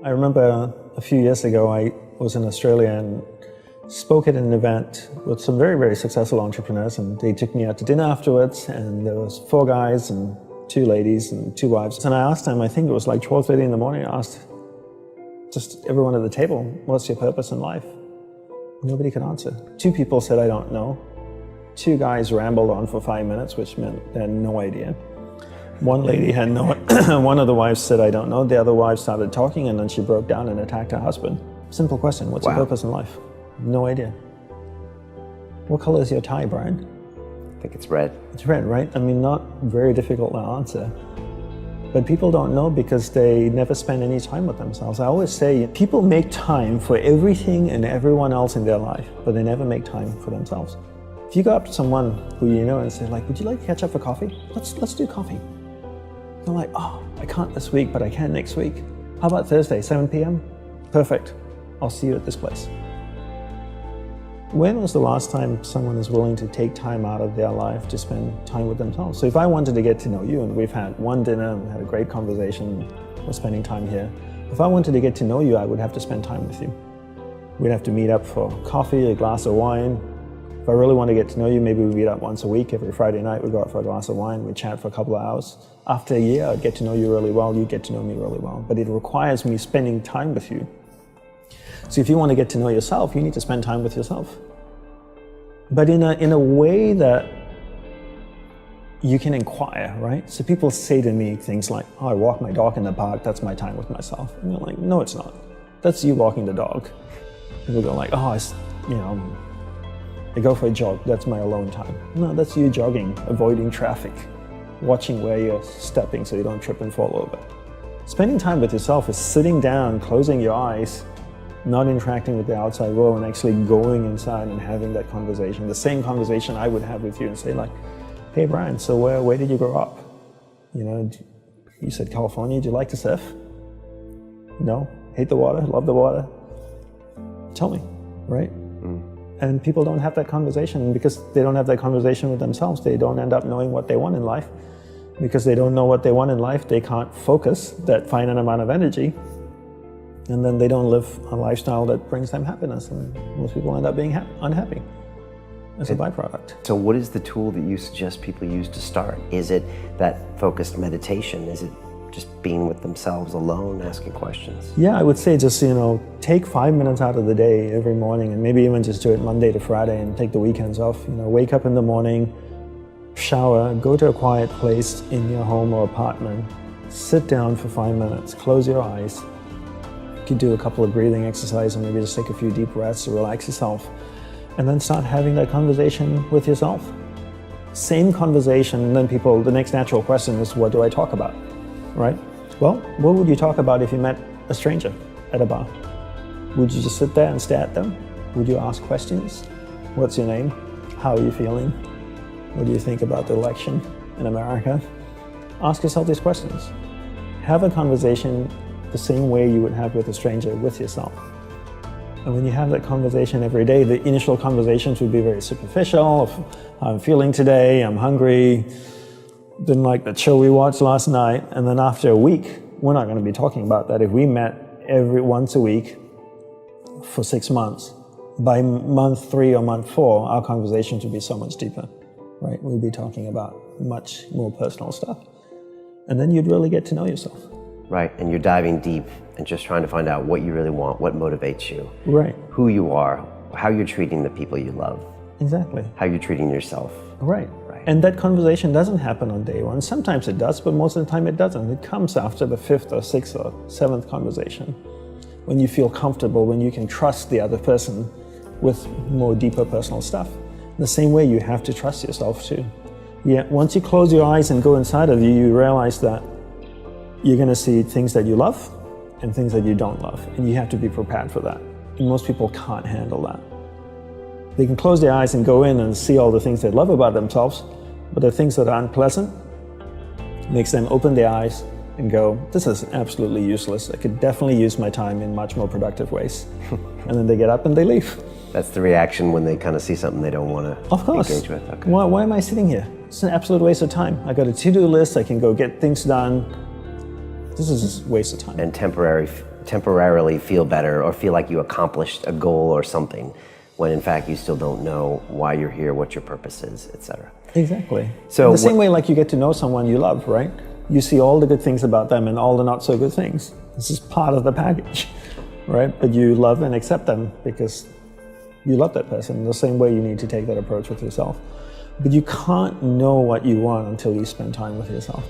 I remember a few years ago, I was in Australia and spoke at an event with some very, very successful entrepreneurs, and they took me out to dinner afterwards, and there was 4 guys and 2 ladies and 2 wives. And I asked them, I think it was like 12:30 in the morning, I asked just everyone at the table, what's your purpose in life? Nobody could answer. 2 people said, I don't know. 2 guys rambled on for 5 minutes, which meant they had no idea. One lady had no, one of the wives said, I don't know. The other wife started talking, and then she broke down and attacked her husband. Simple question, what's your purpose in life? No idea. What color is your tie, Brian? I think it's red. It's red, right? I mean, not very difficult to answer. But people don't know because they never spend any time with themselves. I always say people make time for everything and everyone else in their life, but they never make time for themselves. If you go up to someone who you know and say, like, would you like to catch up for coffee? Let's do coffee. They're like, oh, I can't this week, but I can next week. How about Thursday, 7 p.m.? Perfect. I'll see you at this place. When was the last time someone is willing to take time out of their life to spend time with themselves? So if I wanted to get to know you, and we've had one dinner and had a great conversation, we're spending time here. If I wanted to get to know you, I would have to spend time with you. We'd have to meet up for coffee, a glass of wine. If I really want to get to know you, maybe we meet up once a week. Every Friday night, we go out for a glass of wine, we chat for a couple of hours. After a year, I'd get to know you really well, you get to know me really well. But it requires me spending time with you. So if you want to get to know yourself, you need to spend time with yourself. But in a way that you can inquire, right? So people say to me things like, oh, I walk my dog in the park, that's my time with myself. And you're like, no, it's not. That's you walking the dog. People go like, oh, I go for a jog, that's my alone time. No, that's you jogging, avoiding traffic, watching where you're stepping so you don't trip and fall over. Spending time with yourself is sitting down, closing your eyes, not interacting with the outside world, and actually going inside and having that conversation. The same conversation I would have with you and say like, hey Brian, so where did you grow up? You said California, do you like to surf? No? Hate the water, love the water? Tell me, right? And people don't have that conversation, and because they don't have that conversation with themselves, they don't end up knowing what they want in life. Because they don't know what they want in life, they can't focus that finite amount of energy, and then they don't live a lifestyle that brings them happiness, and most people end up being unhappy as a byproduct. So what is the tool that you suggest people use to start? Is it that focused meditation? Is it just being with themselves alone, asking questions? Yeah, I would say just, take 5 minutes out of the day every morning, and maybe even just do it Monday to Friday and take the weekends off. Wake up in the morning, shower, go to a quiet place in your home or apartment, sit down for 5 minutes, close your eyes. You could do a couple of breathing exercises, and maybe just take a few deep breaths to relax yourself, and then start having that conversation with yourself. Same conversation, and then the next natural question is, what do I talk about, right? Well, what would you talk about if you met a stranger at a bar? Would you just sit there and stare at them? Would you ask questions? What's your name? How are you feeling? What do you think about the election in America? Ask yourself these questions. Have a conversation the same way you would have with a stranger with yourself. And when you have that conversation every day, the initial conversations would be very superficial. Of how I'm feeling today, I'm hungry, didn't like the show we watched last night. And then after a week, we're not going to be talking about that. If we met once a week for 6 months, by month 3 or month 4, our conversations would be so much deeper, right? We'd be talking about much more personal stuff. And then you'd really get to know yourself. Right, and you're diving deep and just trying to find out what you really want, what motivates you, right? Who you are, how you're treating the people you love. Exactly. How you're treating yourself. Right. And that conversation doesn't happen on day one. Sometimes it does, but most of the time it doesn't. It comes after the 5th or 6th or 7th conversation, when you feel comfortable, when you can trust the other person with more deeper personal stuff. The same way you have to trust yourself too. Yeah, once you close your eyes and go inside of you, you realize that you're going to see things that you love and things that you don't love, and you have to be prepared for that. And most people can't handle that. They can close their eyes and go in and see all the things they love about themselves, but the things that are unpleasant makes them open their eyes and go, this is absolutely useless. I could definitely use my time in much more productive ways. And then they get up and they leave. That's the reaction when they kind of see something they don't want to engage with. Okay. Why am I sitting here? It's an absolute waste of time. I got a to-do list, I can go get things done. This is just a waste of time. And temporarily feel better or feel like you accomplished a goal or something, when in fact you still don't know why you're here, what your purpose is, etc. Exactly. So the same way like you get to know someone you love, right? You see all the good things about them and all the not so good things. This is part of the package, right? But you love and accept them because you love that person. The same way you need to take that approach with yourself. But you can't know what you want until you spend time with yourself.